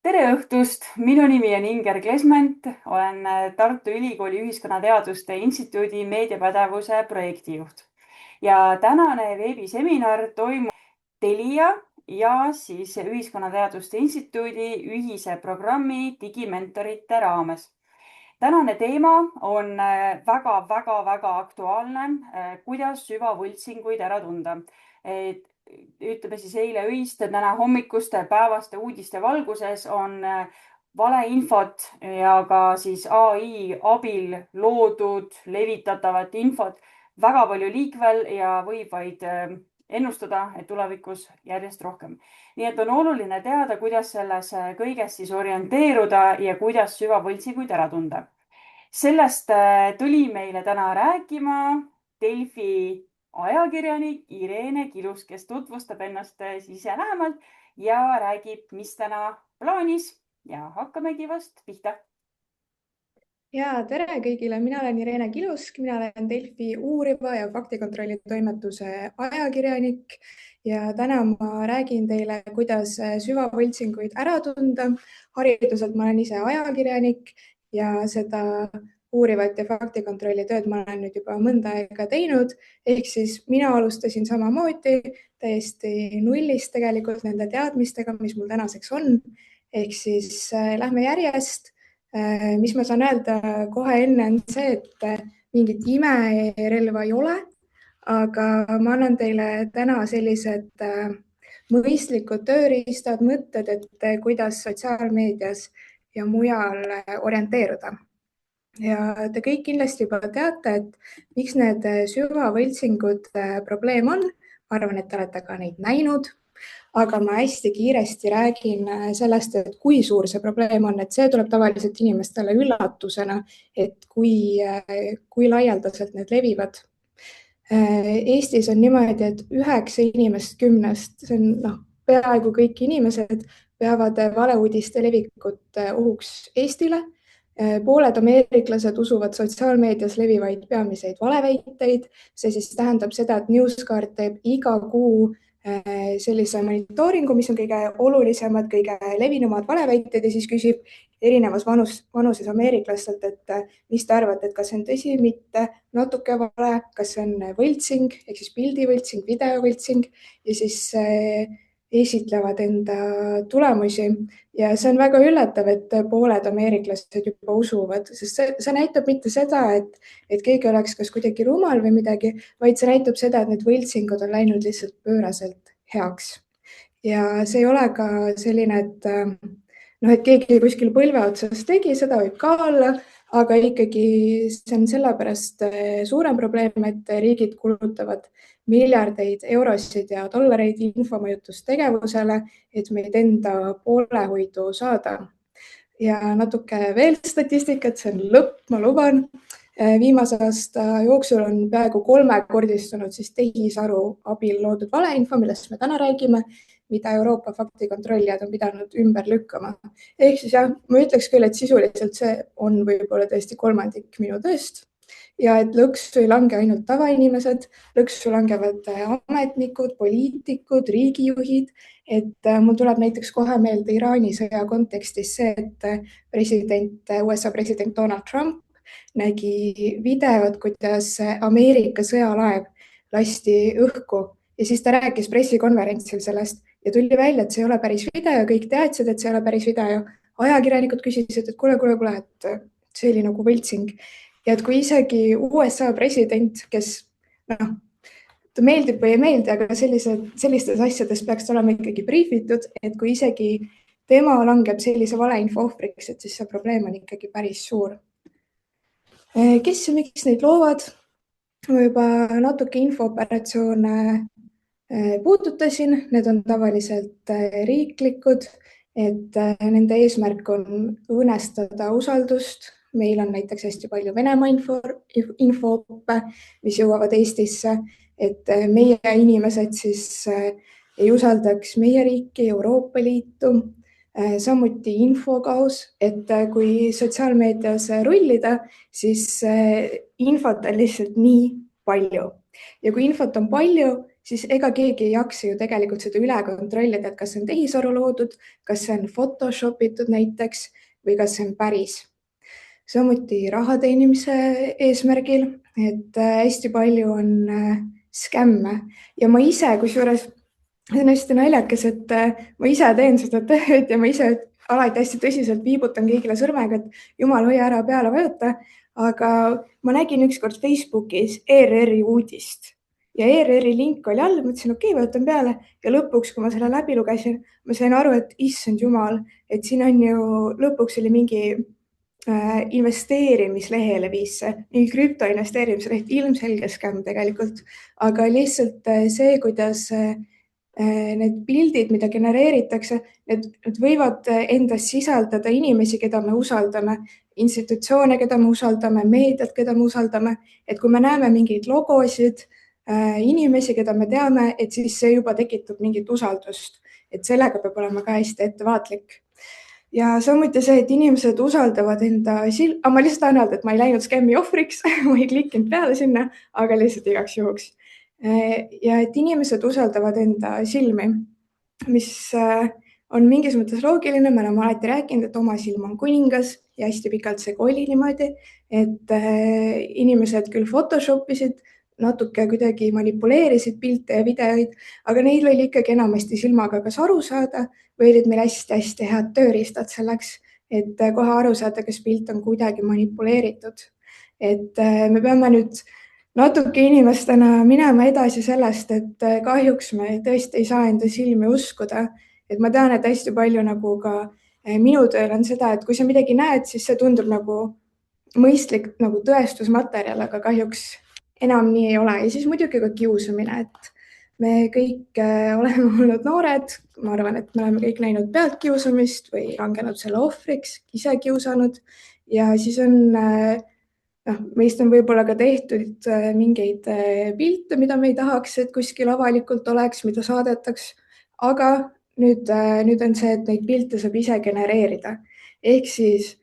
Tere õhtust! Minu nimi on Inger Klesment, olen Tartu Ülikooli Ühiskonnateaduste Instituudi meediapädevuse projektijuht. Ja tänane veebiseminar toimub Telia ja siis Ühiskonnateaduste Instituudi ühise programmi Digimentorite raames. Tänane teema on väga-väga-väga aktuaalne, kuidas süvavõltsinguid ära tunda. Ütleme siis eile öiste, täna hommikuste päevaste uudiste valguses on valeinfot ja ka siis AI abil loodud levitatavat infot väga palju liikvel ja võib vaid ennustada, et tulevikus järjest rohkem. Nii et on oluline teada, kuidas selles kõiges siis orienteeruda ja kuidas süvavõltsinguid ära tunda. Sellest tuli meile täna rääkima Delfi ajakirjanik Irene Kilus, kes tutvustab ennast ise lähemalt ja räägib, mis täna plaanis ja hakkamegi vast pihta. Ja tere kõigile, mina olen Irene Kilusk, mina olen Delfi uuriva ja faktikontrolli toimetuse ajakirjanik ja täna ma räägin teile, kuidas süvavõltsinguid ära tunda. Hariduselt ma olen ise ajakirjanik ja seda uurivat ja faktikontrolli tööd ma olen nüüd juba mõnda aega teinud. Ehk siis mina alustasin samamoodi täiesti nullist tegelikult nende teadmistega, mis mul tänaseks on. Ehk siis lähme järjest. Mis ma saan öelda kohe enne on see, et mingit imerelva ei ole, aga ma annan teile täna sellised mõistlikud tööriistad, mõtted, et kuidas sotsiaalmeedias ja mujal orienteeruda. Ja te kõik kindlasti juba teate, et miks need süvavõltsingud probleem on. Ma arvan, et te olete ka neid näinud. Aga ma hästi kiiresti räägin sellest, et kui suur see probleem on, et see tuleb tavaliselt inimestele üllatusena, et kui laialdaselt need levivad. Eestis on niimoodi, et 9 inimest 10, see on peaaegu kõik inimesed, peavad valeuudiste levikut ohuks Eestile. Pooled ameeriklased usuvad sotsiaalmeedias levivaid peamiseid valeväiteid. See siis tähendab seda, et NewsGuard teeb iga kuu sellise monitooringu, mis on kõige olulisemad, kõige levinumad valeväited ja siis küsib erinevas vanuses ameeriklastelt, et mis te arvate, et kas see on tõsi, mitte natuke vale, kas see on võltsing, ehk siis pildivõltsing, videovõltsing ja siis esitlevad enda tulemusi ja see on väga üllatav, et pooled ameeriklased juba usuvad, sest see näitab mitte seda, et keegi oleks kas kuidagi rumal või midagi, vaid see näitab seda, et need võltsingud on läinud lihtsalt pööraselt heaks. Ja see ei ole ka selline, et keegi kuskil põlve otsas tegi, seda võib ka olla, aga ikkagi see on sellepärast suurem probleem, et riigid kulutavad miljardeid eurosid ja dollareid infomõjutustegevusele, et meid enda poolehoidu saada. Ja natuke veel statistikat, see on lõpp, ma luban. Viimase aasta jooksul on peaaegu 3-kordistunud siis tehisaru abil loodud valeinfo, millest me täna räägime, mida Euroopa faktikontrollijad on pidanud ümber lükkama. Ehk siis jah, ma ütleks küll, et sisuliselt see on võib-olla tõesti 1/3 minu tööst. Ja et lõksu ei lange ainult tavainimesed, lõksu langevad ametnikud, poliitikud, riigijuhid, et mul tuleb näiteks kohe meelde Iraani sõja kontekstis see, et USA president Donald Trump nägi videot, kuidas Ameerika sõjalaev lasti õhku ja siis ta rääkis pressikonverentsil sellest ja tuli välja, et see ei ole päris video, kõik teadsid, et see ei ole päris video. Ajakirjanikud küsisid, et kuule, et see oli nagu võltsing. Ja et kui isegi USA president, kes ta meeldib või ei meeldi, aga sellistes asjades peaks olema ikkagi briifitud, et kui isegi tema langeb sellise valeinfo ohvriks, et siis see probleem on ikkagi päris suur. Kes ja miks neid loovad? Ma juba natuke infooperatsioone puudutasin, need on tavaliselt riiklikud, et nende eesmärk on õõnestada usaldust. Meil on näiteks hästi palju Venemaa infooppe, mis jõuavad Eestisse, et meie inimesed siis ei usaldaks meie riiki, Euroopa Liitu. Samuti infokaos, et kui sotsiaalmeedias rullida, siis infot on lihtsalt nii palju. Ja kui infot on palju, siis ega keegi ei jaksa ju tegelikult seda üle kontrollida, et kas see on tehisaru loodud, kas see on Photoshop itud näiteks või kas see on päris. Samuti raha teenimise eesmärgil, et hästi palju on skämme ja ma ise, kusjuures see on hästi naljakas, et ma ise teen seda tööd ja ma ise alati hästi tõsiselt viibutan kõigile sõrmega, et jumal, hoia ära, peale vajuta. Aga ma nägin ükskord Facebookis ERR-i uudist ja ERR-i link oli all, mõtlesin, okei, vajutan peale ja lõpuks, kui ma selle läbi lugesin, ma sain aru, et issand jumal, et siin on ju lõpuks oli mingi investeerimislehele viis see, mingi krüptoinvesteerimisleht, ilmselge skämm tegelikult, aga lihtsalt see, kuidas need pildid, mida genereeritakse, need võivad endas sisaldada inimesi, keda me usaldame, institutsioone, keda me usaldame, meediat, keda me usaldame, et kui me näeme mingeid logosid, inimesi, keda me teame, et siis see juba tekitab mingit usaldust, et sellega peab olema ka hästi ettevaatlik. Ja samuti see, et inimesed usaldavad enda aga ma lihtsalt tahan öelda, et ma ei läinud skämmi ohvriks ma ei klikkinud peale sinna, aga lihtsalt igaks juhuks. Ja et inimesed usaldavad enda silmi, mis on mingis mõttes loogiline, me oleme alati rääkinud, et oma silm on kuningas ja hästi pikalt see ka oli niimoodi, et inimesed küll Photoshop isid, natuke kuidagi manipuleerisid pilte ja videoid, aga neil oli ikkagi enamasti silmaga kas aru saada või olid meil hästi-hästi head tööriistad selleks, et kohe aru saada, kas pilt on kuidagi manipuleeritud. Et me peame nüüd natuke inimestena minema edasi sellest, et kahjuks me tõesti ei saa enda silmi uskuda. Et ma tean, et hästi palju nagu ka minu tööl on seda, et kui sa midagi näed, siis see tundub nagu mõistlik nagu tõestusmaterjal, aga kahjuks enam nii ei ole. Ja siis muidugi ka kiusamine, et me kõik oleme olnud noored. Ma arvan, et me oleme kõik näinud pealtkiusamist või langenud selle ohvriks, ise kiusanud ja siis on meist on võib-olla ka tehtud mingeid pilte, mida me ei tahaks, et kuskil avalikult oleks, mida saadetaks. Aga nüüd on see, et neid pilte saab ise genereerida. Ehk siis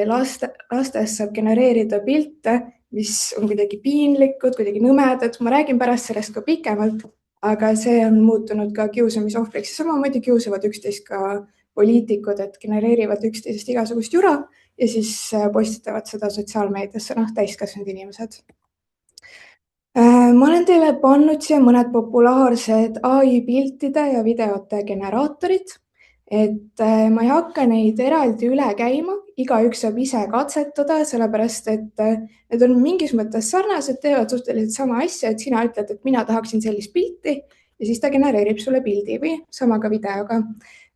lastes saab genereerida pilte, mis on kuidagi piinlikud, kuidagi nõmedad. Ma räägin pärast sellest ka pikemalt, aga see on muutunud ka kiusamisohvriks. Samamoodi kiusavad üksteist ka poliitikud, et genereerivad üksteisest igasugust jura ja siis postitavad seda sotsiaalmeediasse, täiskasvanud inimesed. Ma olen teile pannud siia mõned populaarsed AI piltide ja videote generaatorid, et ma ei hakka neid eraldi üle käima, igaüks saab ise katsetada, sellepärast et need on mingis mõttes sarnased, teevad suhteliselt sama asja, et sina ütled, et mina tahaksin sellist pilti ja siis ta genereerib sulle pildi või sama ka videoga.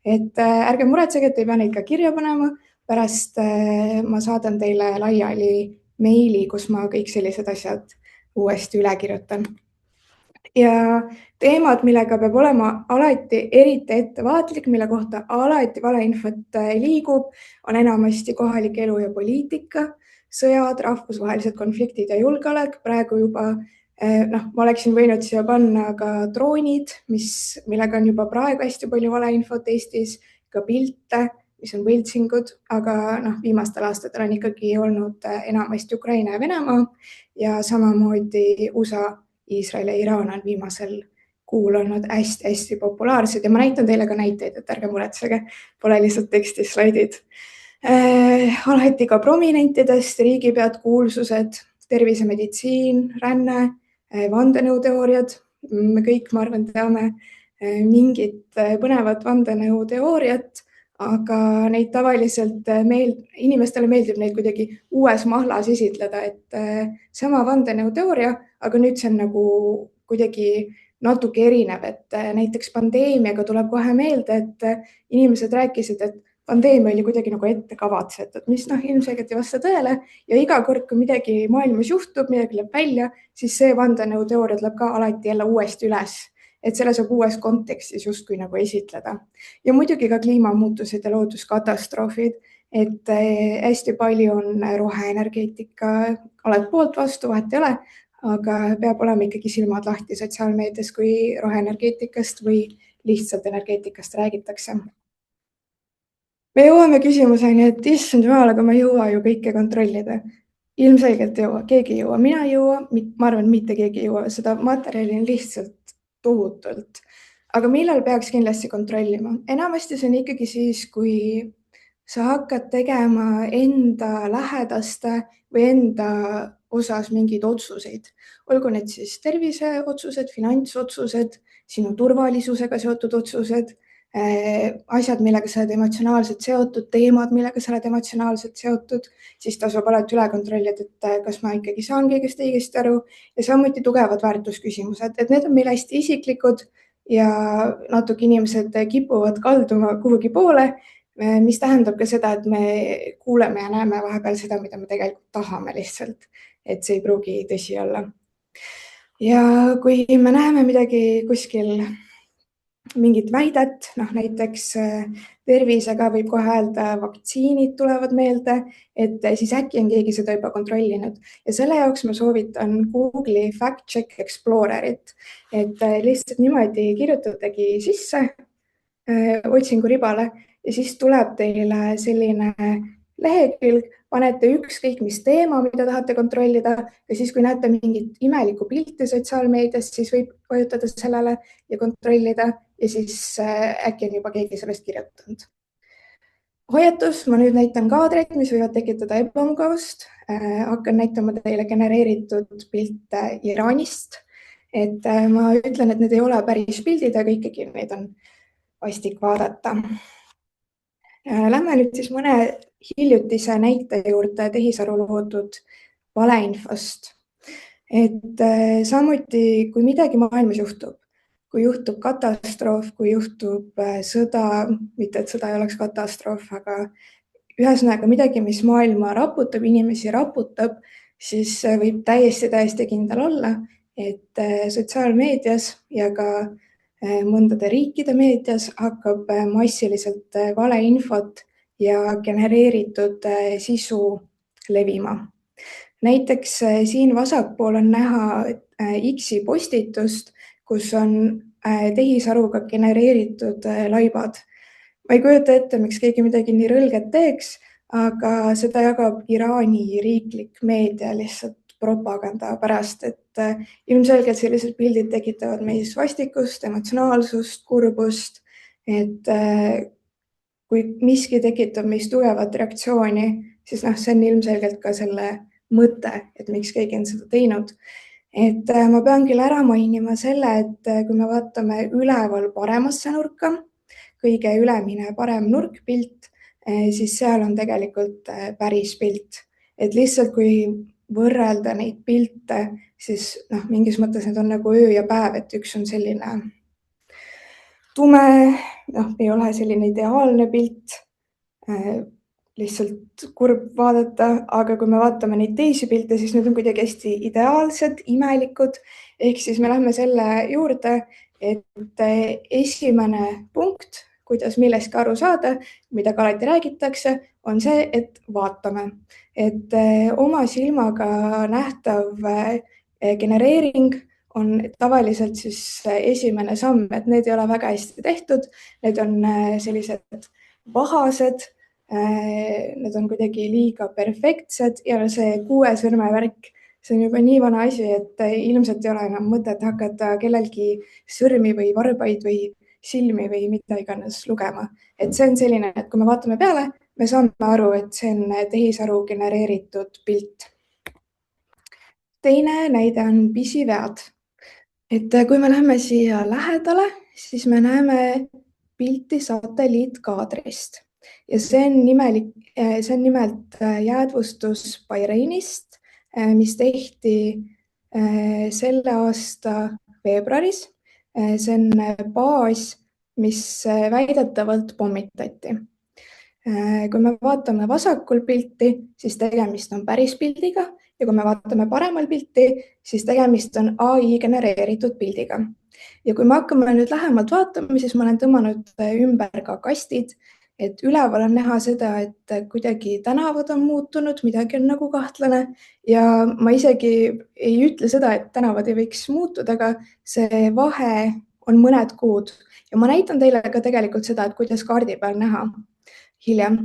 Et ärge muretsege, et ei pea neid ka kirja panema, pärast ma saadan teile laiali meili, kus ma kõik sellised asjad uuesti üle kirjutan. Ja teemad, millega peab olema alati eriti ettevaatlik, mille kohta alati valeinfot liigub, on enamasti kohalik elu ja poliitika, sõjad, rahvusvahelised konfliktid ja julgeolek. Praegu juba, ma oleksin võinud siia panna ka droonid, millega on juba praegu hästi palju valeinfot Eestis, ka pilte, mis on võltsingud, aga viimastel aastatel on ikkagi olnud enamasti Ukraina ja Venemaa ja samamoodi USA, Iisrael ja Iraan on viimasel kuul olnud hästi-hästi populaarsed ja ma näitan teile ka näiteid, et ärge muretsege, pole lihtsalt tekstis slaidid. Alati ka prominentidest, riigipead, kuulsused, tervisemeditsiin, ränne, vandenõuteooriad. Me kõik, ma arvan, teame mingit põnevat vandenõuteooriat, aga neid tavaliselt inimestele meeldib neid kuidagi uues mahlas esitleda, et sama vandenõuteooria, aga nüüd see on nagu kuidagi natuke erinev, et näiteks pandeemiaga tuleb kohe meelde, et inimesed rääkisid, et pandeemia oli kuidagi nagu ette kavatsetud, mis ilmselgelt ei vasta tõele ja iga kord, kui midagi maailmas juhtub, midagi läheb välja, siis see vandenõuteooria tuleb ka alati jälle uuesti üles. Et selle saab uues kontekstis justkui nagu esitleda. Ja muidugi ka kliimamuutused ja looduskatastroofid, et hästi palju on roheenergeetika, oled poolt vastu, vahet ei ole, aga peab olema ikkagi silmad lahti sotsiaalmeedias, kui roheenergeetikast või lihtsalt energeetikast räägitakse. Me jõuame küsimuseni, et issand jumal, aga ma ei jõua ju kõike kontrollida. Ilmselgelt ei jõua, keegi ei jõua, mina ei jõua, ma arvan, mitte keegi ei jõua, seda materjali on lihtsalt tohutult. aga millal peaks kindlasti kontrollima? enamasti see on ikkagi siis, kui sa hakkad tegema enda lähedaste või enda osas mingeid otsuseid, olgu need siis terviseotsused, finantsotsused, sinu turvalisusega seotud otsused, asjad, millega sa oled emotsionaalselt seotud, teemad, millega sa oled emotsionaalselt seotud, siis tasub alati üle kontrollida, et kas ma ikkagi saan kõigest õigesti aru, ja samuti tugevad väärtusküsimused, et need on meil hästi isiklikud ja natuke inimesed kipuvad kalduma kuhugi poole, mis tähendab ka seda, et me kuuleme ja näeme vahepeal seda, mida me tegelikult tahame lihtsalt, et see ei pruugi tõsi olla. ja kui me näeme midagi kuskil, mingit väidet, näiteks tervisega võib kohe öelda, vaktsiinid tulevad meelde, et siis äkki on keegi seda juba kontrollinud ja selle jaoks ma soovitan Google'i Fact Check Explorerit, et lihtsalt niimoodi kirjutatagi sisse otsinguribale ja siis tuleb teile selline lehekülg, panete ükskõik mis teema, mida tahate kontrollida ja siis, kui näete mingit imelikku pilti sotsiaalmeedias, siis võib vajutada sellele ja kontrollida ja siis äkki on juba keegi sellest kirjutanud. Hoiatus, ma nüüd näitan kaadreid, mis võivad tekitada ebamugavust. Hakkan näitama teile genereeritud pilte Iraanist. Et ma ütlen, et need ei ole päris pildid, aga ikkagi neid on vastik vaadata. Lähme nüüd siis mõne hiljutise näite juurde tehisaru loodud valeinfost. Et samuti, kui midagi maailmas juhtub, kui juhtub katastroof, kui juhtub sõda, mitte et sõda ei oleks katastroof, aga ühesõnaga midagi, mis maailma raputab, inimesi raputab, siis võib täiesti kindel olla, et sotsiaalmeedias ja ka mõndade riikide meedias hakkab massiliselt valeinfot ja genereeritud sisu levima. Näiteks siin vasakpool on näha X-i postitust, kus on tehisaruga genereeritud laibad. Ma ei kujuta ette, miks keegi midagi nii rõlget teeks, aga seda jagab Iraani riiklik meedia lihtsalt propaganda pärast, et ilmselgelt sellised pildid tekitavad meis vastikust, emotsionaalsust, kurbust, et kui miski tekitab meis tugevat reaktsiooni, siis see on ilmselgelt ka selle mõte, et miks keegi on seda teinud. Et ma pean küll ära mainima selle, et kui me vaatame üleval paremasse nurka, kõige ülemine parem nurkpilt, siis seal on tegelikult päris pilt. Et lihtsalt kui võrrelda neid pilte, siis mingis mõttes need on nagu öö ja päev, et üks on selline tume, ei ole selline ideaalne pilt, lihtsalt kurb vaadata, aga kui me vaatame neid teisi pilte, siis need on kuidagi hästi ideaalsed, imelikud, ehk siis me lähme selle juurde, et esimene punkt, kuidas millestki aru saada, mida ka alati räägitakse, on see, et vaatame. Et oma silmaga nähtav genereering on tavaliselt siis esimene samm, et need ei ole väga hästi tehtud, need on sellised vahased, need on kuidagi liiga perfektsed ja see 6 sõrme värk, see on juba nii vana asi, et ilmselt ei ole enam mõtet hakata kellelgi sõrmi või varbaid või silmi või mida iganes lugema. Et see on selline, et kui me vaatame peale, me saame aru, et see on tehisaru genereeritud pilt. Teine näide on pisivead. Et kui me läheme siia lähedale, siis me näeme pilti satelliitkaadrist ja see on nimelt jäädvustus Bahrainist, mis tehti selle aasta veebruaris. See on baas, mis väidetavalt pommitati. Kui me vaatame vasakul pilti, siis tegemist on päris pildiga ja kui me vaatame paremal pilti, siis tegemist on AI genereeritud pildiga. Ja kui me hakkame nüüd lähemalt vaatama, siis ma olen tõmmanud ümber ka kastid, et üleval on näha seda, et kuidagi tänavad on muutunud, midagi on nagu kahtlane ja ma isegi ei ütle seda, et tänavad ei võiks muutuda, aga see vahe on mõned kuud ja ma näitan teile ka tegelikult seda, et kuidas kaardi peal näha hiljem.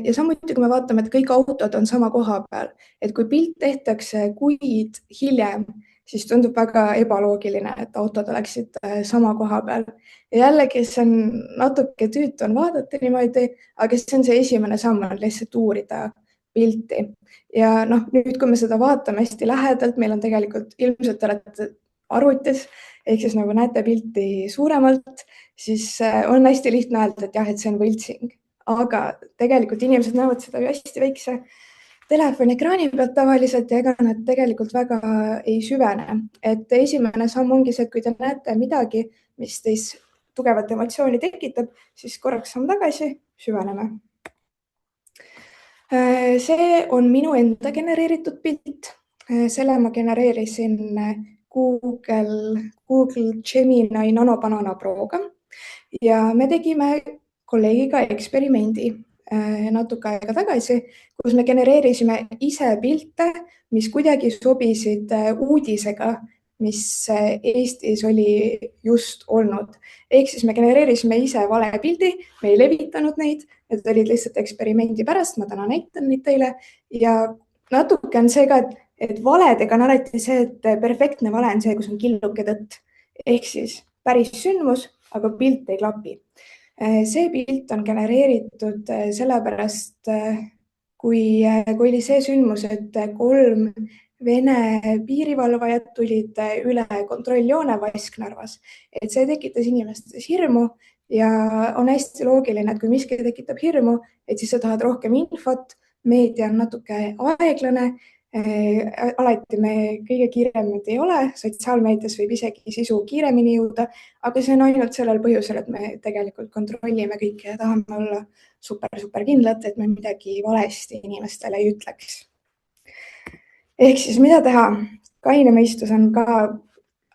Ja samuti, kui me vaatame, et kõik autod on sama koha peal, et kui pilt tehtakse kuid hiljem, siis tundub väga ebaloogiline, et autod oleksid sama koha peal. Ja jällegi, see on natuke tüütu on vaadata niimoodi, aga see on see esimene samm, on lihtsalt uurida pilti. Ja noh, nüüd, kui me seda vaatame hästi lähedalt, meil on tegelikult ilmselt olete arvutis, ehk siis nagu näete pilti suuremalt, siis on hästi lihtne öelda, et jah, et see on võltsing. Aga tegelikult inimesed näevad seda ju hästi väikse telefoni ekraani pealt tavaliselt ja ega nad tegelikult väga ei süvene. Et esimene samm ongi see, et kui te näete midagi, mis teis tugevat emotsiooni tekitab, siis korraks samm tagasi, süveneme. See on minu enda genereeritud pilt. Selle ma genereerisin Google Gemini nanobanana Proga ja me tegime kolleegiga eksperimendi natuke aega tagasi, kus me genereerisime ise pilte, mis kuidagi sobisid uudisega, mis Eestis oli just olnud. Ehk siis me genereerisime ise vale pildi, me ei levitanud neid, need olid lihtsalt eksperimendi pärast, ma täna näitan neid teile ja natuke on see ka, et valedega on alati see, et perfektne vale on see, kus on killuke tõtt. Ehk siis päris sündmus, aga pilt ei klapi. See pilt on genereeritud sellepärast, kui oli see sündmus, et 3 Vene piirivalvajad tulid üle kontrolljoone Vasknarvas. Et see tekitas inimestes hirmu ja on hästi loogiline, et kui miski tekitab hirmu, et siis sa tahad rohkem infot, meedia on natuke aeglane. Alati me kõige kiiremad ei ole, sotsiaalmeedias võib isegi sisu kiiremini jõuda, aga see on ainult sellel põhjusel, et me tegelikult kontrollime kõike ja tahame olla super kindlad, et me midagi valesti inimestele ei ütleks. Ehk siis mida teha? Kaine mõistus on ka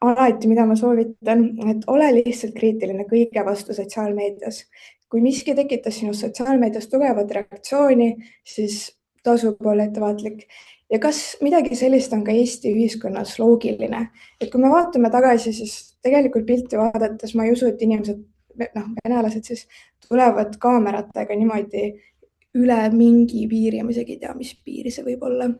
alati, mida ma soovitan, et ole lihtsalt kriitiline kõige vastu sotsiaalmeedias. Kui miski tekitas sinust sotsiaalmeedias tugevat reaktsiooni, siis tasub olla ettevaatlik. Ja kas midagi sellist on ka Eesti ühiskonnas loogiline? Et kui me vaatame tagasi, siis tegelikult pilti vaadates ma ei usu, et inimesed, venelased siis tulevad kaameratega niimoodi üle mingi piiri ja ma isegi ei tea, mis piiri see võib olla.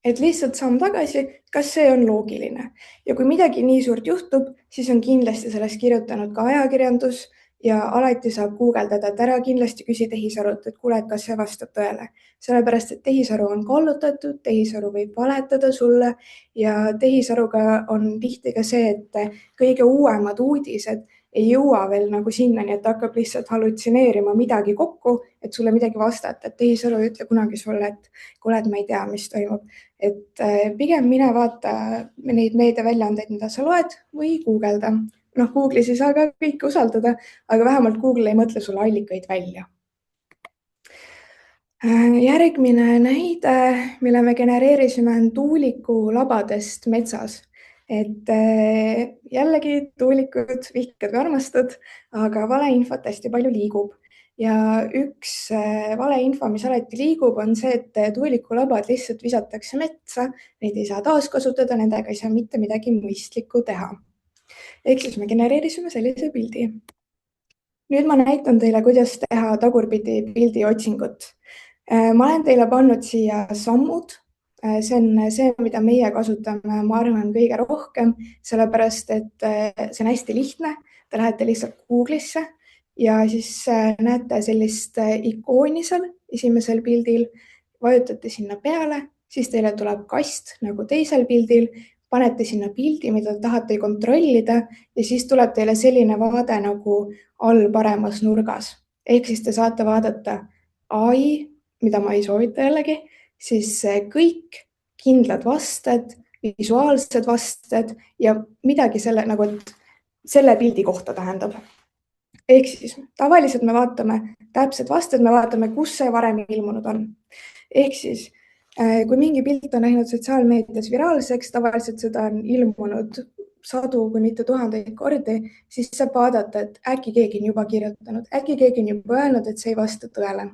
Et lihtsalt samm tagasi, kas see on loogiline? Ja kui midagi nii suurt juhtub, siis on kindlasti sellest kirjutanud ka ajakirjandus ja alati saab guugeldada, et ära kindlasti küsi tehisarult, et kuule, et kas see vastab tõele. Sellepärast, et tehisaru on kallutatud, tehisaru võib valetada sulle ja tehisaruga on tihti ka see, et kõige uuemad uudised ei jõua veel nagu sinnani, et hakkab lihtsalt hallutsineerima midagi kokku, et sulle midagi vastata, et tehisaru ei ütle kunagi sulle, et kuule, et ma ei tea, mis toimub. Et pigem mine vaata neid meediaväljaandeid, mida sa loed või guugelda. Google'is ei saa ka kõike usaldada, aga vähemalt Google ei mõtle sulle allikaid välja. Järgmine näide, mille me genereerisime, on tuuliku labadest metsas. Et jällegi tuulikud vihkad või armastad, aga valeinfot hästi palju liigub. Ja üks valeinfo, mis alati liigub, on see, et tuulikulabad lihtsalt visatakse metsa, neid ei saa taaskasutada, nendega ei saa mitte midagi mõistlikku teha. Ehk siis me genereerisime sellise pildi. Nüüd ma näitan teile, kuidas teha tagurpidi pildi otsingut. Ma olen teile pannud siia sammud. See on see, mida meie kasutame, ma arvan, kõige rohkem, sellepärast, et see on hästi lihtne. Te lähete lihtsalt Google'isse ja siis näete sellist ikooni seal esimesel pildil, vajutate sinna peale, siis teile tuleb kast nagu teisel pildil, panete sinna pildi, mida te tahate kontrollida ja siis tuleb teile selline vaade nagu all paremas nurgas. Ehk siis te saate vaadata AI, mida ma ei soovita jällegi, siis kõik kindlad vasted, visuaalsed vasted ja midagi selle pildi kohta tähendab. Ehk siis tavaliselt me vaatame täpsed vasted, me vaatame, kus see varem ilmunud on. Ehk siis kui mingi pilt on läinud sotsiaalmeedias viraalseks, tavaliselt seda on ilmunud sadu kui mitte tuhandeid kordi, siis saab vaadata, et äkki keegi on juba kirjutanud, äkki keegi on juba öelnud, et see ei vasta tõele.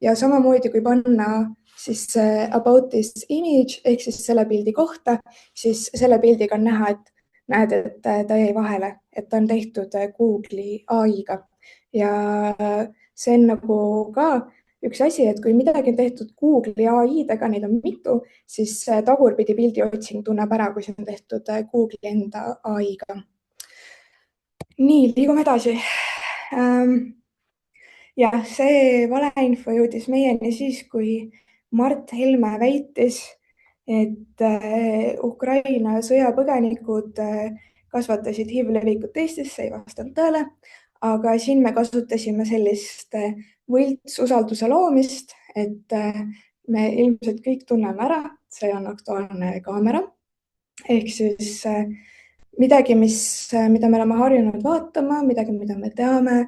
Ja samamoodi, kui panna siis about this image ehk siis selle pildi kohta, siis selle pildiga on näha, et näed, et ta jäi vahele, et ta on tehtud Google'i AI-ga. Ja see on nagu ka üks asi, et kui midagi on tehtud Google'i ai-dega, neid on mitu, siis tagurpidi pildiotsing tunneb ära, kui see on tehtud Google'i enda ai-ga. Nii, liigume edasi. Jah, see valeinfo jõudis meieni siis, kui Mart Helme väitis, et Ukraina sõjapõgenikud kasvatasid HIV levikut Eestis, see ei vastanud tõele, aga siin me kasutasime sellist võltsusalduse loomist, et me ilmselt kõik tunneme ära, see on Aktuaalne Kaamera ehk siis midagi, mida me oleme harjunud vaatama, midagi, mida me teame.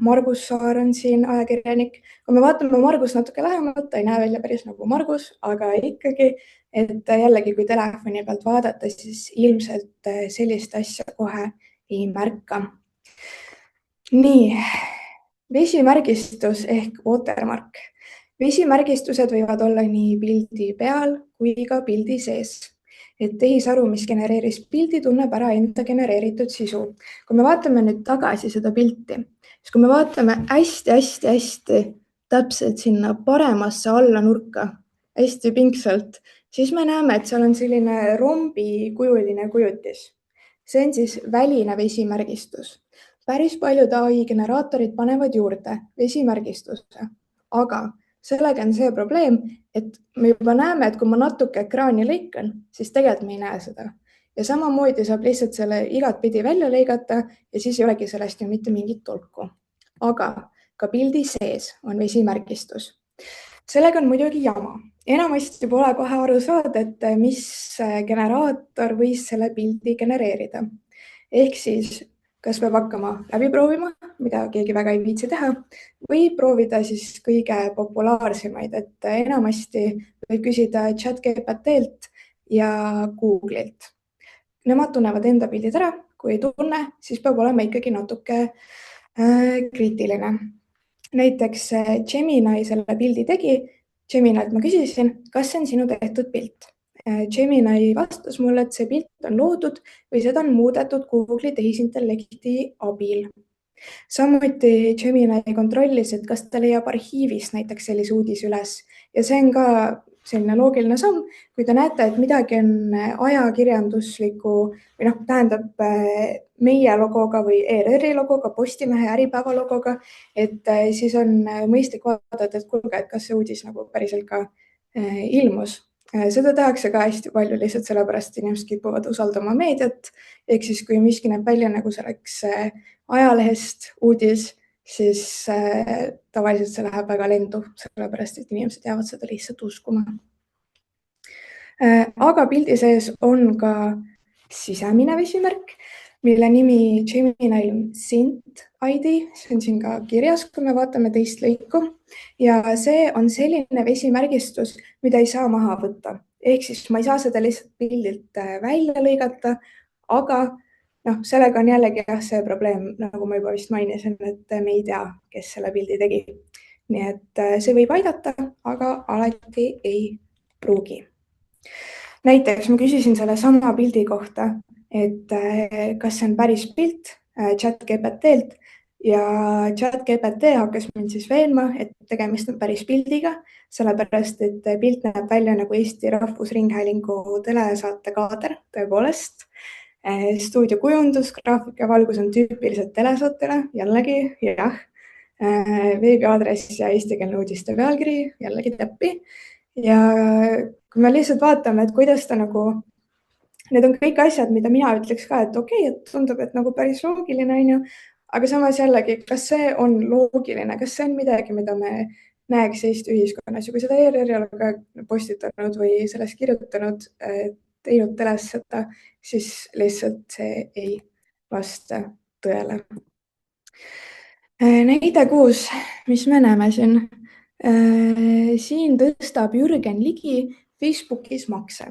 Margus Saar on siin ajakirjanik. Kui me vaatame Margus natuke lähemalt, ta ei näe välja päris nagu Margus, aga ikkagi, et jällegi, kui telefoni pealt vaadata, siis ilmselt sellist asja kohe ei märka. Nii, vesimärgistus ehk watermark. Vesimärgistused võivad olla nii pildi peal kui ka pildi sees. Et tehisaru, mis genereeris pildi, tunneb ära enda genereeritud sisu. Kui me vaatame nüüd tagasi seda pilti, siis kui me vaatame hästi täpselt sinna paremasse alla nurka, hästi pingsalt, siis me näeme, et seal on selline rombikujuline kujutis. See on siis väline vesimärgistus. Päris paljud ai generaatorid panevad juurde vesimärgistuse, aga sellega on see probleem, et me juba näeme, et kui ma natuke ekraani lõikan, siis tegelikult me ei näe seda. Ja samamoodi saab lihtsalt selle igatpidi välja lõigata ja siis ei olegi sellest ju mitte mingit tolku. Aga ka pildi sees on vesimärgistus. Sellega on muidugi jama. Enamasti pole kohe aru saada, et mis generaator võis selle pildi genereerida. Ehk siis kas peab hakkama läbi proovima, mida keegi väga ei viitsi teha, või proovida siis kõige populaarsemaid, et enamasti võib küsida ChatGPT-lt ja Google'ilt. Nemad tunnevad enda pildid ära, kui ei tunne, siis peab olema ikkagi natuke kriitiline. Näiteks Gemini selle pildi tegi. Geminilt ma küsisin, kas see on sinu tehtud pilt. Gemini vastas mulle, et see pilt on loodud või seda on muudetud Google'i tehisintellekti abil. Samuti Gemini kontrollis, et kas ta leiab arhiivist näiteks sellise uudise üles ja see on ka selline loogiline samm, kui te näete, et midagi on ajakirjandusliku või tähendab meie logoga või ERR-i logoga, Postimehe, Äripäeva logoga, et siis on mõistlik vaadata, et kuulge, et kas see uudis nagu päriselt ka ilmus. Seda tehakse ka hästi palju lihtsalt sellepärast, inimesed kipuvad usaldama meediat. Ehk siis, kui miski näeb välja nagu see oleks ajalehest uudis, siis tavaliselt see läheb väga lendu, sellepärast et inimesed jäävad seda lihtsalt uskuma. Aga pildi sees on ka sisemine vesimärk, mille nimi Gemini on Synth ID, see on siin ka kirjas, kui me vaatame teist lõiku. Ja see on selline vesimärgistus, mida ei saa maha võtta. Ehk siis ma ei saa seda lihtsalt pildilt välja lõigata, aga sellega on jällegi see probleem, nagu ma juba vist mainisin, et me ei tea, kes selle pildi tegi. Nii et see võib aidata, aga alati ei pruugi. Näiteks ma küsisin selle sama pildi kohta, et kas see on päris pilt ChatGPT-lt ja ChatGPT hakkas mind siis veenma, et tegemist on päris pildiga, sellepärast et pilt näeb välja nagu Eesti Rahvusringhäälingu telesaate kaader, tõepoolest. Stuudiokujundus, graafika ja valgus on tüüpiliselt telesaatele, jällegi jah. Veebiaadress ja eestikeelne uudiste pealkiri, jällegi täppi. Ja kui me lihtsalt vaatame, et kuidas ta nagu, need on kõik asjad, mida mina ütleks ka, et okei, et tundub, et nagu päris loogiline on ju, aga samas jällegi, kas see on loogiline, kas see on midagi, mida me näeks Eesti ühiskonnas ja kui seda ERR ei ole ka postitanud või sellest kirjutanud, teinud teles seda, siis lihtsalt see ei vasta tõele. Näide 6, mis me näeme siin. Siin tõstab Jürgen Ligi Facebookis makse.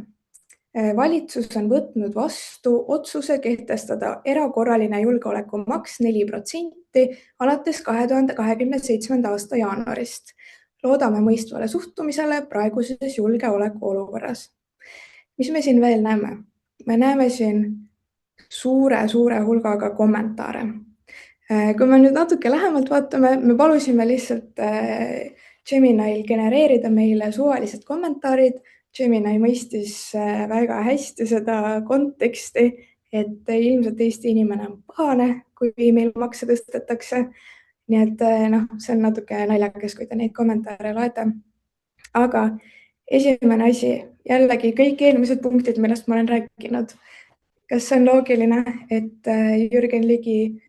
Valitsus on võtnud vastu otsuse kehtestada erakorraline julgeolekumaks 4% alates 2027. aasta jaanuarist. Loodame mõistvale suhtumisele praeguses julgeoleku olukorras. Mis me siin veel näeme? Me näeme siin suure hulgaga kommentaare. Kui me nüüd natuke lähemalt vaatame, me palusime lihtsalt Gemini'l genereerida meile suvalised kommentaarid. Gemini mõistis väga hästi seda konteksti, et ilmselt Eesti inimene on pahane, kui meil makse tõstetakse. Nii et see on natuke naljakas, kui te neid kommentaare loete. Aga esimene asi, jällegi kõik eelmised punktid, millest ma olen rääkinud. Kas see on loogiline, et Jürgen Ligi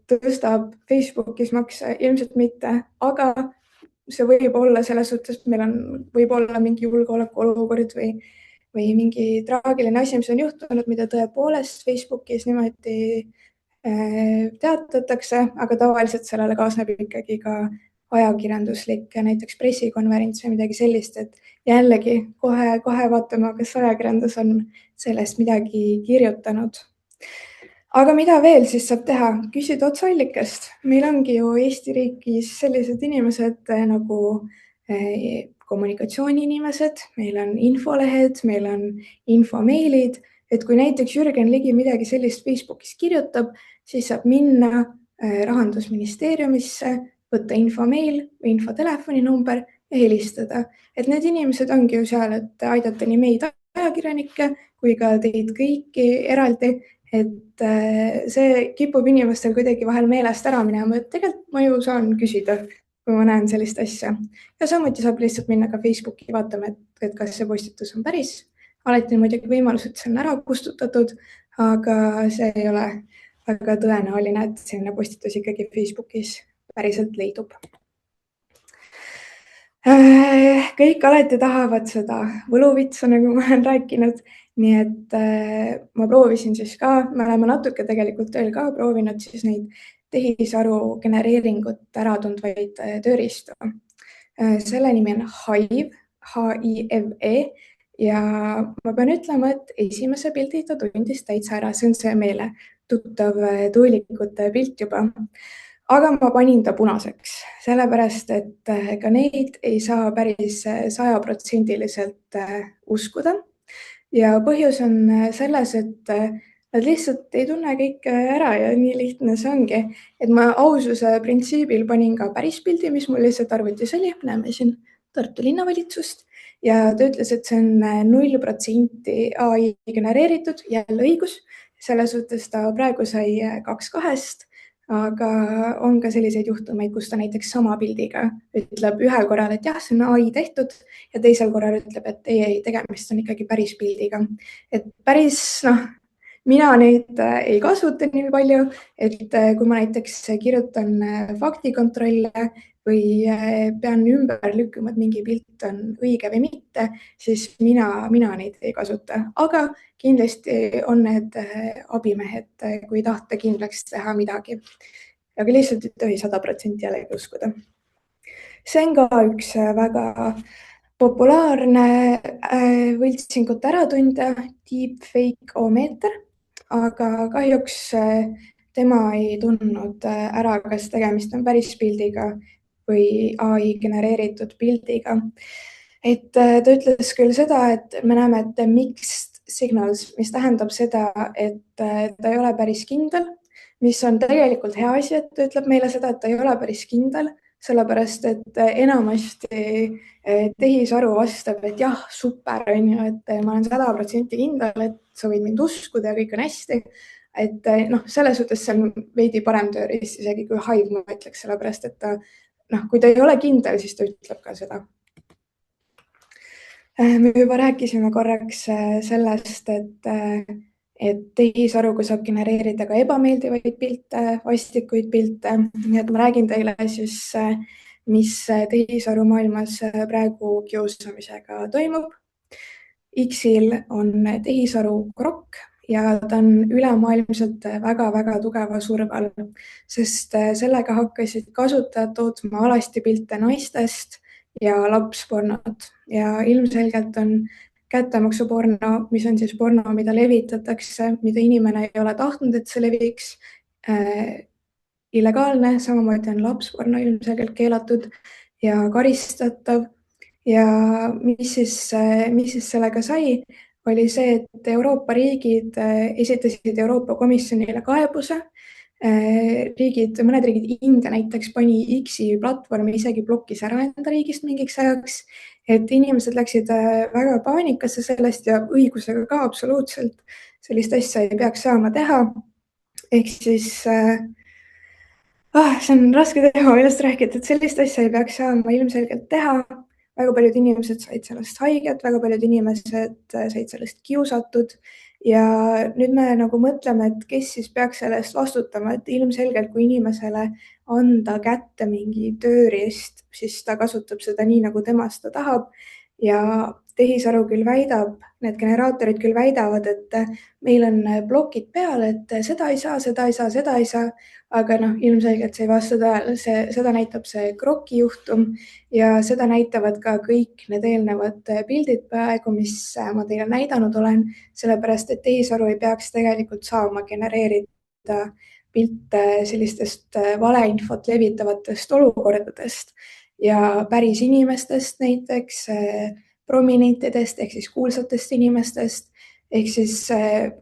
tõstab Facebookis makse? Ilmselt mitte, aga see võib olla selles suhtes, et meil võib olla mingi julgeolekuolukord või mingi traagiline asi, mis on juhtunud, mida tõepoolest Facebookis niimoodi teatatakse, aga tavaliselt sellele kaasneb ikkagi ka ajakirjanduslik näiteks pressikonverents või midagi sellist, et jällegi kohe vaatame, kas ajakirjandus on sellest midagi kirjutanud. Aga mida veel siis saab teha? Küsida otseallikast. Meil ongi ju Eesti riigis sellised inimesed nagu kommunikatsiooniinimesed, meil on infolehed, meil on infomeilid, et kui näiteks Jürgen Ligi midagi sellist Facebookis kirjutab, siis saab minna Rahandusministeeriumisse, võtta infomeil või infotelefoninumber ja helistada. Et need inimesed ongi ju seal, et aidata nii meid ajakirjanikke kui ka teid kõiki eraldi, et see kipub inimestel kuidagi vahel meelest ära minema, et tegelikult ma ju saan küsida, kui ma näen sellist asja. Ja samuti saab lihtsalt minna ka Facebooki vaatama, et kas see postitus on päris. Alati on muidugi võimalus, et see on ära kustutatud, aga see ei ole väga tõenäoline, et selline postitus ikkagi Facebookis päriselt leidub. Kõik alati tahavad seda võluvitsa, nagu ma olen rääkinud, nii et ma proovisin siis ka, me oleme natuke tegelikult tööl ka proovinud siis neid tehisaru genereeringut ära tundvaid tööriistu. Selle nimi on Hive, H-I-V-E ja ma pean ütlema, et esimese pildi ta tundis täitsa ära, see on see meile tuttav tuulikute pilt juba. Aga ma panin ta punaseks, sellepärast et ka neid ei saa päris 100% uskuda. Ja põhjus on selles, et nad lihtsalt ei tunne kõike ära ja nii lihtne see ongi. Et ma aususe printsiibil panin ka päris pildi, mis mul lihtsalt arvutis oli. Näeme siin Tartu linnavalitsust ja ta ütles, et see on 0% AI genereeritud, jälle õigus. Selles suhtes ta praegu sai 2/2. Aga on ka selliseid juhtumeid, kus ta näiteks sama pildiga ütleb ühel korral, et jah, see on AI tehtud ja teisel korral ütleb, et ei, tegemist on ikkagi päris pildiga. Et päris, mina neid ei kasuta nii palju, et kui ma näiteks kirjutan faktikontrolle või pean ümber lükkama, et mingi pilt on õige või mitte, siis mina neid ei kasuta. Aga kindlasti on need abimehed, kui tahta kindlaks teha midagi. Aga lihtsalt ei tohi 100% jällegi uskuda. See on ka üks väga populaarne võltsingute äratundja, deepfake-o-meeter, aga kahjuks tema ei tundnud ära, kas tegemist on päris pildiga või AI genereeritud pildiga. Et ta ütles küll seda, et me näeme, et mixed signals, mis tähendab seda, et ta ei ole päris kindel, mis on tegelikult hea asi, et ta ütleb meile seda, et ta ei ole päris kindel, sellepärast et enamasti tehisaru vastab, et jah, super on ju, et ma olen 100% kindel, et sa võid mind uskuda ja kõik on hästi. Et selles suhtes see on veidi parem tööriist isegi kui Hive, ma ütleks, sellepärast et ta kui ta ei ole kindel, siis ta ütleb ka seda. Me juba rääkisime korraks sellest, et tehisaruga saab genereerida ka ebameeldivaid pilte, vastikuid pilte. Nii et ma räägin teile siis, mis tehisaru maailmas praegu kiusamisega toimub. X-il on tehisaru Grok ja ta on ülemaailmselt väga-väga tugeva surve all, sest sellega hakkasid kasutajad tootma alasti pilte naistest ja lapspornot ja ilmselgelt on kättemaksuporno, mis on siis porno, mida levitatakse, mida inimene ei ole tahtnud, et see leviks, illegaalne, samamoodi on lapsporno ilmselgelt keelatud ja karistatav. Ja mis siis sellega sai, oli see, et Euroopa riigid esitasid Euroopa Komisjonile kaebuse mõned riigid, India näiteks pani X-i platvormi isegi blokkis ära enda riigist mingiks ajaks, et inimesed läksid väga paanikasse sellest ja õigusega ka absoluutselt. Sellist asja ei peaks saama teha. Ehk siis see on raske teema, millest rääkida, et sellist asja ei peaks saama ilmselgelt teha. Väga paljud inimesed said sellest haiget, väga paljud inimesed said sellest kiusatud ja nüüd me nagu mõtleme, et kes siis peaks selle eest vastutama, et ilmselgelt, kui inimesele anda kätte mingi tööriist, siis ta kasutab seda nii, nagu tema seda tahab ja tehisaru küll väidab, need generaatorid küll väidavad, et meil on plokid peal, et seda ei saa, seda ei saa, seda ei saa, aga noh, ilmselgelt see ei vasta tõele, seda näitab see Kroki juhtum ja seda näitavad ka kõik need eelnevad pildid praegu, mis ma teile näidanud olen, sellepärast et tehisaru ei peaks tegelikult saama genereerida pilte sellistest valeinfot levitavatest olukordadest ja päris inimestest, näiteks prominentidest ehk siis kuulsatest inimestest, ehk siis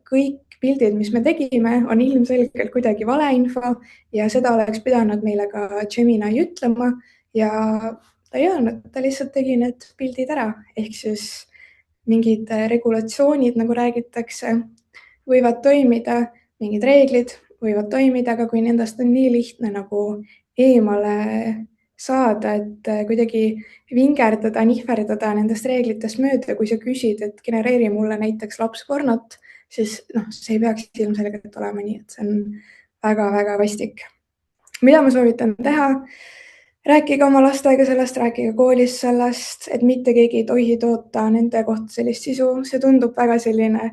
kõik pildid, mis me tegime, on ilmselgelt kuidagi valeinfo ja seda oleks pidanud meile ka Gemini ütlema ja ta ei öelnud, ta lihtsalt tegi need pildid ära, ehk siis mingid regulatsioonid, nagu räägitakse, võivad toimida, mingid reeglid võivad toimida, aga kui nendest on nii lihtne nagu eemale saada, et kuidagi vingerdada, nihverdada nendest reeglitest mööda, kui sa küsid, et genereeri mulle näiteks lapspornot, siis noh, see ei peaks ilmselgelt olema nii, et see on väga-väga vastik. Mida ma soovitan teha? Rääkige oma lastega sellest, rääkige koolis sellest, et mitte keegi ei tohi toota nende kohta sellist sisu. See tundub väga selline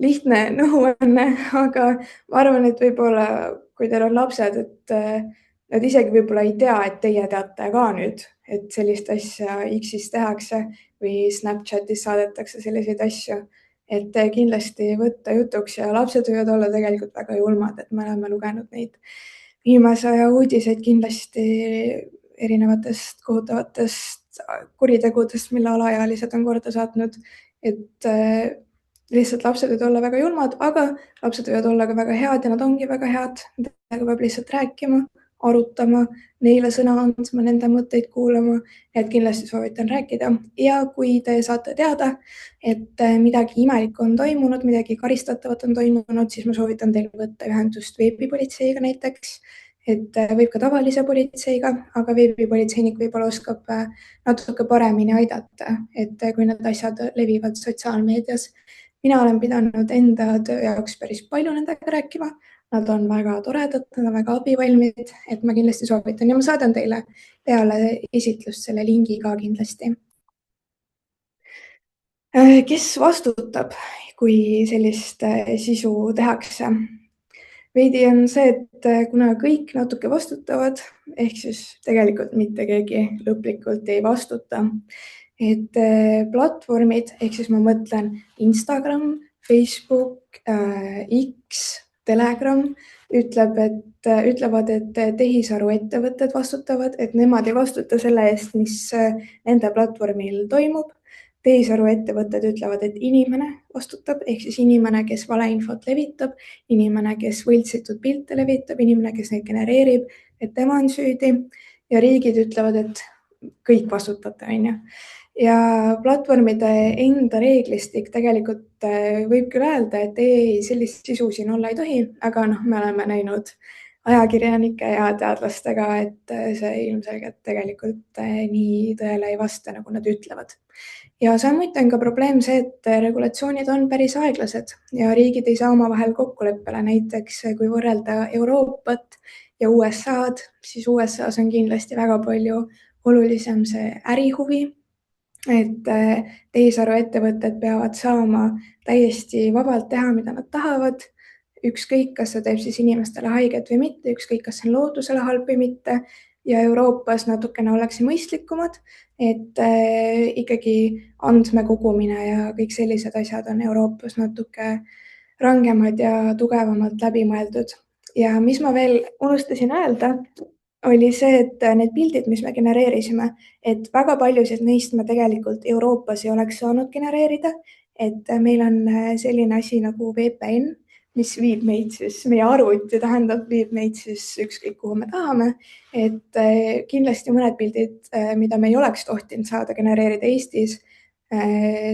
lihtne nõuanne, aga ma arvan, et võib-olla kui teil on lapsed, et nad isegi võib-olla ei tea, et teie teate ka nüüd, et sellist asja X-is tehakse või Snapchatis saadetakse selliseid asju, et kindlasti võtta jutuks ja lapsed võivad olla tegelikult väga julmad, et me oleme lugenud neid viimase aja uudiseid kindlasti erinevatest kohutavatest kuritegudest, mille alaealised on korda saatnud, et lihtsalt lapsed võivad olla väga julmad, aga lapsed võivad olla ka väga head ja nad ongi väga head. Nendega peab lihtsalt rääkima, arutama, neile sõna andma, nende mõtteid kuulama, et kindlasti soovitan rääkida. Ja kui te saate teada, et midagi imelikku on toimunud, midagi karistatavat on toimunud, siis ma soovitan teil võtta ühendust veebipolitseiga näiteks, et võib ka tavalise politseiga, aga veebipolitseinik võib-olla oskab natuke paremini aidata, et kui need asjad levivad sotsiaalmeedias. Mina olen pidanud enda töö jaoks päris palju nendega rääkima. Nad on väga toredad, nad on väga abivalmid, et ma kindlasti soovitan ja ma saadan teile peale esitlust selle lingi ka kindlasti. Kes vastutab, kui sellist sisu tehakse? Veidi on see, et kuna kõik natuke vastutavad, ehk siis tegelikult mitte keegi lõplikult ei vastuta, et platvormid, ehk siis ma mõtlen Instagram, Facebook, X, Telegram ütlevad, et tehisaru ettevõtted vastutavad, et nemad ei vastuta selle eest, mis nende platvormil toimub. Tehisaru ettevõtted ütlevad, et inimene vastutab, ehk siis inimene, kes valeinfot levitab, inimene, kes võltsitud pilte levitab, inimene, kes neid genereerib, et tema on süüdi ja riigid ütlevad, et kõik vastutate, on ju. Ja platvormide enda reeglistik tegelikult võib küll öelda, et ei, sellist sisu siin olla ei tohi, aga noh, me oleme näinud ajakirjanike ja teadlastega, et see ilmselgelt tegelikult nii tõele ei vasta, nagu nad ütlevad. Ja samuti on ka probleem see, et regulatsioonid on päris aeglased ja riigid ei saa omavahel kokkuleppele. Näiteks kui võrrelda Euroopat ja USA-d, siis USA-s on kindlasti väga palju olulisem see ärihuvi, et tehisaru ettevõtted peavad saama täiesti vabalt teha, mida nad tahavad. Ükskõik, kas see teeb siis inimestele haiget või mitte, ükskõik, kas see on loodusele halb või mitte. Ja Euroopas natukene ollakse mõistlikumad, et ikkagi andmekogumine ja kõik sellised asjad on Euroopas natuke rangemad ja tugevamalt läbi mõeldud. Ja mis ma veel unustasin öelda, oli see, et need pildid, mis me genereerisime, et väga paljusid neist me tegelikult Euroopas ei oleks saanud genereerida, et meil on selline asi nagu VPN. mis viib meid siis, meie arvuti tähendab, viib meid siis ükskõik kuhu me tahame. et kindlasti mõned pildid, mida me ei oleks tohtinud saada genereerida Eestis,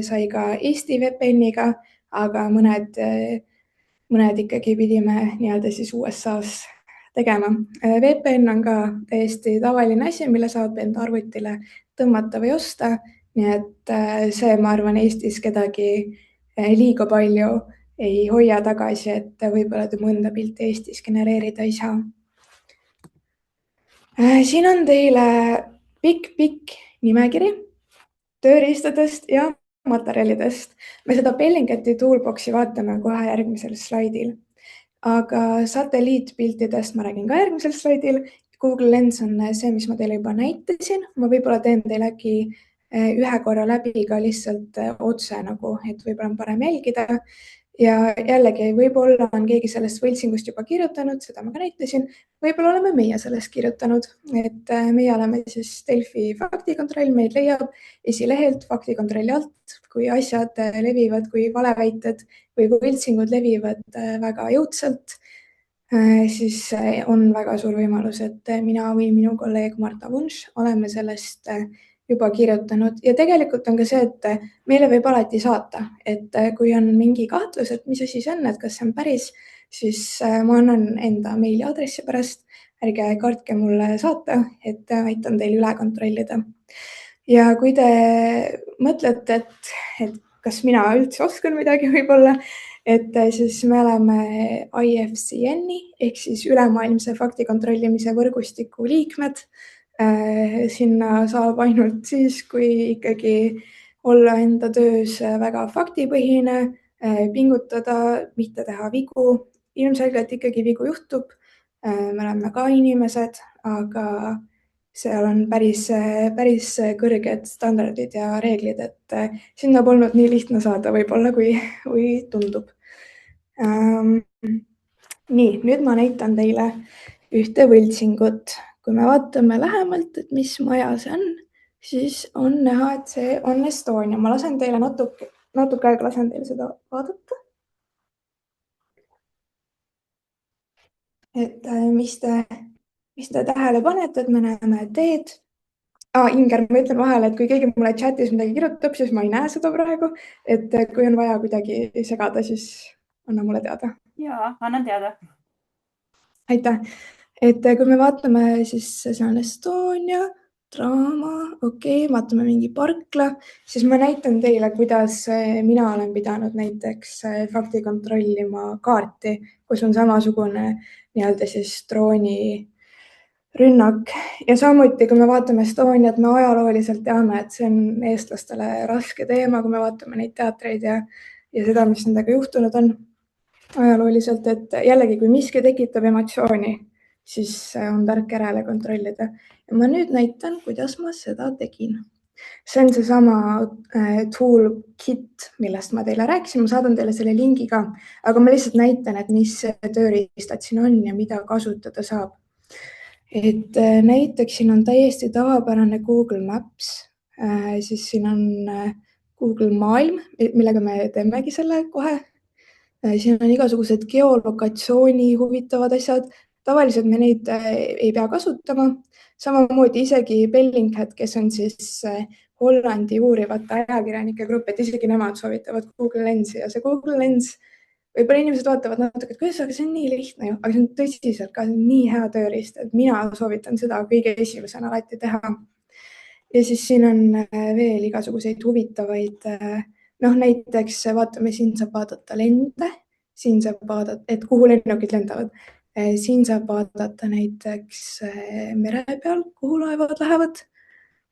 sai ka Eesti VPN-iga, aga mõned ikkagi pidime nii-öelda siis USA-s tegema. VPN on ka täiesti tavaline asi, mille saab enda arvutile tõmmata või osta. nii et see, ma arvan, Eestis kedagi liiga palju ei hoia tagasi, et võib-olla te mõnda pilti Eestis genereerida ei saa. siin on teile pikk nimekiri tööriistadest ja materjalidest. me seda Bellingcati toolbox'i vaatame kohe järgmisel slaidil, aga satelliitpiltidest ma räägin ka järgmisel slaidil. Google Lens on see, mis ma teile juba näitasin. ma võib-olla teen teile äkki ühe korra läbi ka lihtsalt otse nagu, et võib-olla on parem jälgida. ja jällegi, võib-olla on keegi sellest võltsingust juba kirjutanud, seda ma ka näitasin. võib-olla oleme meie sellest kirjutanud, et meie oleme siis Delfi faktikontroll, meid leiab esilehelt faktikontrolli alt, kui asjad levivad, kui valeväited või võltsingud levivad väga jõudsalt, siis on väga suur võimalus, et mina või minu kolleeg Marta Vunš oleme sellest juba kirjutanud. ja tegelikult on ka see, et meile võib alati saata, et kui on mingi kahtlus, et mis asi see on, et kas see on päris, siis ma annan enda meiliaadressi pärast, ärge kartke mulle saata, et aitan teil üle kontrollida. ja kui te mõtlete, et kas mina üldse oskan midagi võib-olla, et siis me oleme IFCN-i ehk siis ülemaailmse faktikontrollimise võrgustiku liikmed. Sinna saab ainult siis, kui ikkagi olla enda töös väga faktipõhine, pingutada, mitte teha vigu. ilmselgelt ikkagi vigu juhtub. me oleme ka inimesed, aga seal on päris kõrged standardid ja reeglid, et sinna polnud nii lihtne saada võib-olla, kui tundub. nii, nüüd ma näitan teile ühte võltsingut. kui me vaatame lähemalt, et mis maja see on, siis on näha, et see on Estonia. ma lasen teile natuke aega, lasen teile seda vaadata. et mis te tähele panete, et me näeme teed. Inger, ma ütlen vahele, et kui keegi mulle chatis midagi kirjutab, siis ma ei näe seda praegu, et kui on vaja kuidagi segada, siis anna mulle teada. Ja, annan teada. aitäh. et kui me vaatame, siis see on Estonia, draama, okei, vaatame mingi parkla, siis ma näitan teile, kuidas mina olen pidanud näiteks fakti kontrollima kaarti, kus on samasugune nii-öelda siis droonirünnak. ja samuti, kui me vaatame Estoniat, me ajalooliselt teame, et see on eestlastele raske teema, kui me vaatame neid teatreid ja seda, mis nendega juhtunud on ajalooliselt, et jällegi, kui miski tekitab emotsiooni, siis on tark järele kontrollida. ja ma nüüd näitan, kuidas ma seda tegin. see on seesama toolkit, millest ma teile rääkisin, ma saadan teile selle lingi ka, aga ma lihtsalt näitan, et mis tööriistad siin on ja mida kasutada saab. et näiteks siin on täiesti tavapärane Google Maps, siis siin on Google Maailm, millega me teemegi selle kohe. siin on igasugused geolokatsiooni huvitavad asjad. tavaliselt me neid ei pea kasutama. samamoodi isegi Bellingcat, kes on siis Hollandi uurivate ajakirjanike grupp, et isegi nemad soovitavad Google Lensi ja see Google Lens, võib-olla inimesed vaatavad natuke, et kuidas, aga see on nii lihtne ju, aga see on tõsiselt ka nii hea tööriist, et mina soovitan seda kõige esimesena alati teha. ja siis siin on veel igasuguseid huvitavaid näiteks vaatame, siin saab vaadata lende, siin saab vaadata, et kuhu lennukid lendavad. siin saab vaadata näiteks mere peal, kuhu laevad lähevad.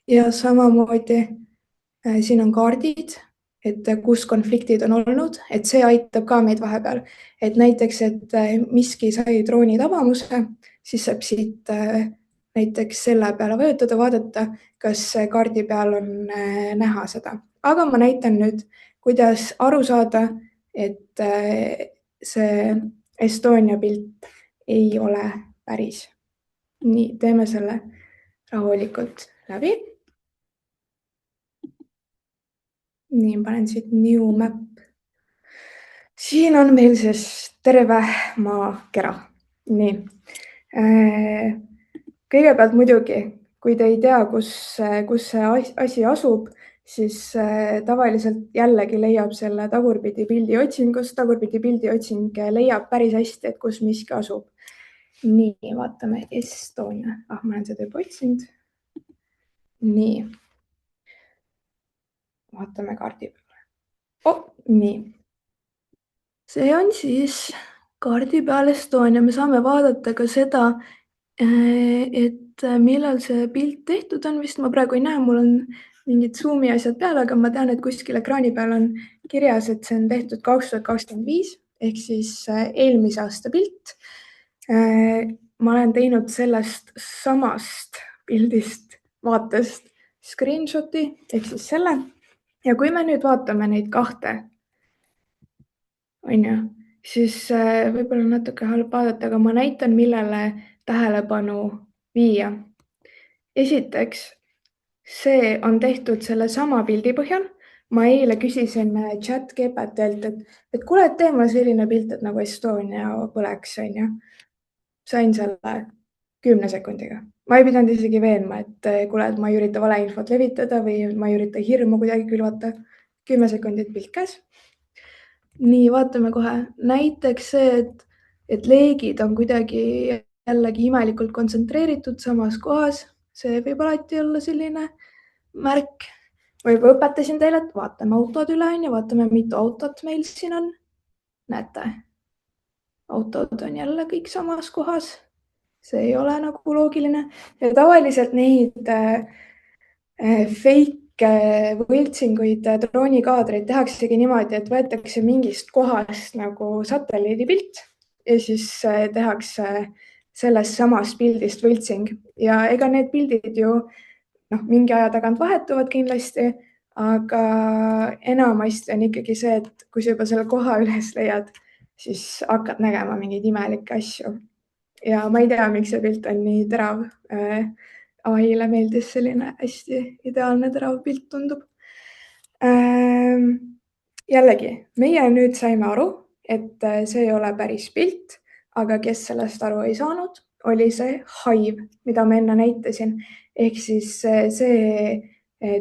ja samamoodi siin on kaardid, et kus konfliktid on olnud, et see aitab ka meid vahepeal. et näiteks, et miski sai droonitabamuse, siis saab siit näiteks selle peale vajutada, vaadata, kas kaardi peal on näha seda. aga ma näitan nüüd, kuidas aru saada, et see Estonia pilt ei ole päris. nii, teeme selle rahulikult läbi. nii, panen siit new map. siin on meil siis terve maakera. nii. Kõigepealt muidugi, kui te ei tea, kus see asi asub, siis tavaliselt jällegi leiab selle tagurpidi pildi otsingust. Tagurpidi pildi otsing leiab päris hästi, et kus miski asub. nii, vaatame Estonia. Ma olen seda juba otsinud. nii. vaatame kaardi peale. nii. see on siis kaardi peal Estonia. Me saame vaadata ka seda, et millal see pilt tehtud on. Vist ma praegu ei näe, mul on mingid Zoomi asjad peal, aga ma tean, et kuskil ekraani peal on kirjas, et see on tehtud 2025 ehk siis eelmise aasta pilt. ma olen teinud sellest samast pildist vaatest screenshot'i ehk siis selle. ja kui me nüüd vaatame neid kahte, on ju, siis võib-olla natuke halb vaadata, aga ma näitan, millele tähelepanu viia. esiteks, see on tehtud sellesama pildi põhjal. ma eile küsisin ChatGPT-lt, et kuule, tee mulle selline pilt, et nagu Estonia põleks, on ju. sain selle 10 sekundiga. ma ei pidanud isegi veenma, et kuule, et ma ei ürita valeinfot levitada või ma ei ürita hirmu kuidagi külvata. 10 sekundit pilt käes. nii, vaatame kohe. näiteks see, et leegid on kuidagi jällegi imelikult kontsentreeritud samas kohas. see võib alati olla selline märk. ma juba õpetasin teile, et vaatame autod üle, on ju, vaatame, mitu autot meil siin on. näete, autod on jälle kõik samas kohas. see ei ole nagu loogiline. ja tavaliselt neid fake võltsinguid, droonikaadreid tehaksegi niimoodi, et võetakse mingist kohast nagu satelliidipilt ja siis tehakse sellest samast pildist võltsing. ja ega need pildid ju mingi aja tagant vahetuvad kindlasti, aga enamasti on ikkagi see, et kui sa juba selle koha üles leiad, siis hakkad nägema mingeid imelikke asju. ja ma ei tea, miks see pilt on nii terav. AI-le meeldis selline hästi ideaalne terav pilt, tundub. jällegi, meie nüüd saime aru, et see ei ole päris pilt, aga kes sellest aru ei saanud, oli see Hive, mida ma enne näitasin. ehk siis see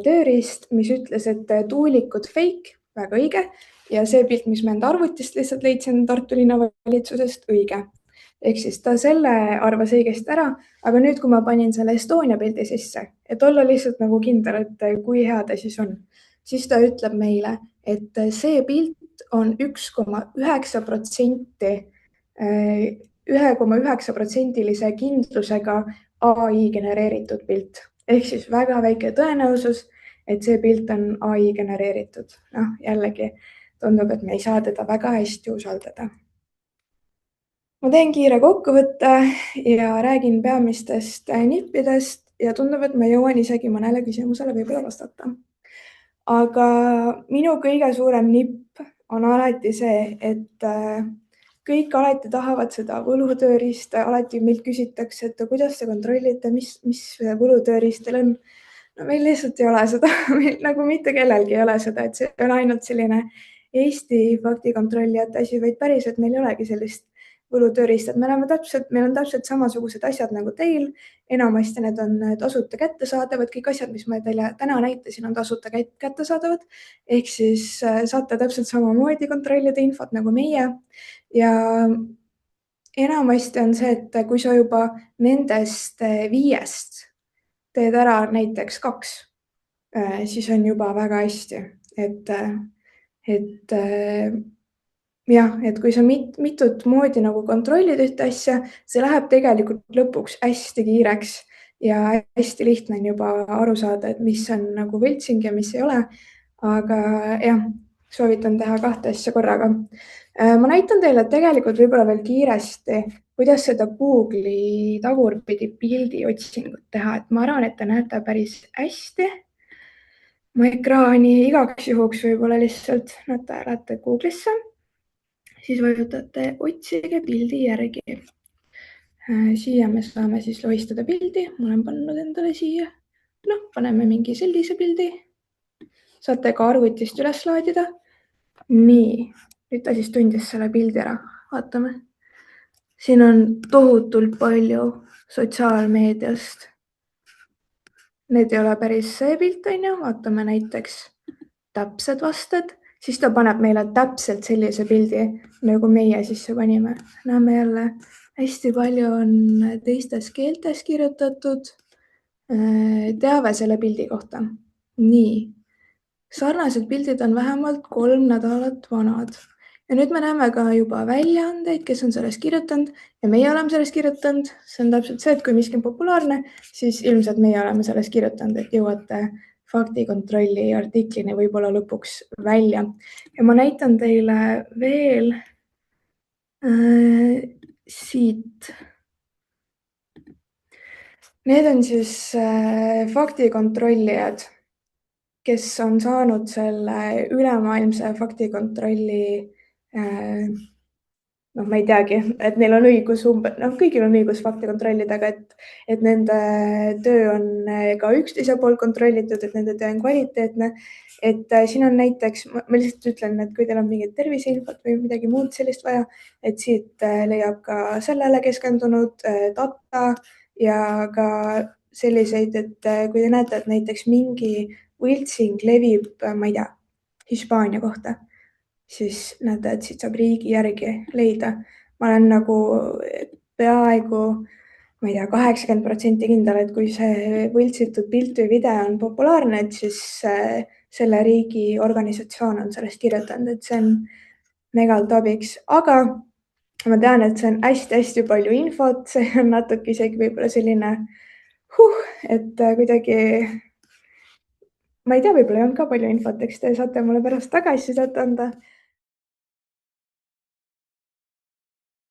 tööriist, mis ütles, et tuulikud fake, väga õige. ja see pilt, mis ma enda arvutist lihtsalt leidsin Tartu linnavalitsusest, õige. ehk siis ta selle arvas õigesti ära, aga nüüd, kui ma panin selle Estonia pildi sisse, et olla lihtsalt nagu kindel, et kui hea ta siis on, siis ta ütleb meile, et see pilt on 1,9%, 1,9%-lise kindlusega ai genereeritud pilt. ehk siis väga väike tõenäosus, et see pilt on ai genereeritud. jällegi tundub, et me ei saa teda väga hästi usaldada. ma teen kiire kokkuvõtte ja räägin peamistest nippidest ja tundub, et ma jõuan isegi mõnele küsimusele võib-olla vastata. aga minu kõige suurem nipp on alati see, et kõik alati tahavad seda võlutööriista, alati meilt küsitakse, et kuidas te kontrollite, mis võlutööriist teil on. no meil lihtsalt ei ole seda, meil nagu mitte kellelgi ei ole seda, et see ei ole ainult selline Eesti faktikontrollijate asi, vaid päriselt meil ei olegi sellist võlutööriistad. meil on täpselt samasugused asjad nagu teil. enamasti need on tasuta kättesaadavad, kõik asjad, mis ma teile täna näitasin, on tasuta kättesaadavad. ehk siis saate täpselt samamoodi kontrollida infot nagu meie. ja enamasti on see, et kui sa juba nendest 5 teed ära näiteks 2, siis on juba väga hästi, et jah, et kui sa mitut moodi nagu kontrollid ühte asja, see läheb tegelikult lõpuks hästi kiireks ja hästi lihtne on juba aru saada, et mis on nagu võltsing ja mis ei ole. aga jah, soovitan teha 2 asja korraga. ma näitan teile tegelikult võib-olla veel kiiresti, kuidas seda Google'i tagurpidi pildi otsingut teha, et ma arvan, et te näete päris hästi. ma ekraani igaks juhuks võib-olla lihtsalt lähete Google'isse, siis vajutate otsige pildi järgi. siia me saame siis lohistada pildi, ma olen pannud endale siia. paneme mingi sellise pildi. saate ka arvutist üles laadida. nii, nüüd ta siis tundis selle pildi ära, vaatame. siin on tohutult palju sotsiaalmeediast. Need ei ole päris see pilt, on ju, vaatame näiteks täpsed vasted, siis ta paneb meile täpselt sellise pildi, nagu meie sisse panime. näeme jälle, hästi palju on teistes keeltes kirjutatud teave selle pildi kohta. nii, sarnased pildid on vähemalt 3 nädalat vanad ja nüüd me näeme ka juba väljaandeid, kes on sellest kirjutanud ja meie oleme sellest kirjutanud. see on täpselt see, et kui miski on populaarne, siis ilmselt meie oleme sellest kirjutanud, et jõuate faktikontrolli artiklini võib-olla lõpuks välja. ja ma näitan teile veel siit. Need on siis faktikontrollijad, kes on saanud selle ülemaailmse faktikontrolli. noh, ma ei teagi, et neil on õigus kõigil on õigus fakte kontrollida, aga et nende töö on ka üksteise poolt kontrollitud, et nende töö on kvaliteetne. et siin on näiteks, ma lihtsalt ütlen, et kui teil on mingit terviseinfot või midagi muud sellist vaja, et siit leiab ka sellele keskendunud data ja ka selliseid, et kui te näete, et näiteks mingi võltsing levib, ma ei tea, Hispaania kohta, siis näete, et siit saab riigi järgi leida. ma olen nagu peaaegu, ma ei tea, 80% kindel, et kui see võltsitud pilt või video on populaarne, et siis selle riigi organisatsioon on sellest kirjutanud, et see on megalt abiks, aga ma tean, et see on hästi-hästi palju infot, see on natuke isegi võib-olla selline et kuidagi, ma ei tea, võib-olla ei olnud ka palju infot, eks te saate mulle pärast tagasisidet anda.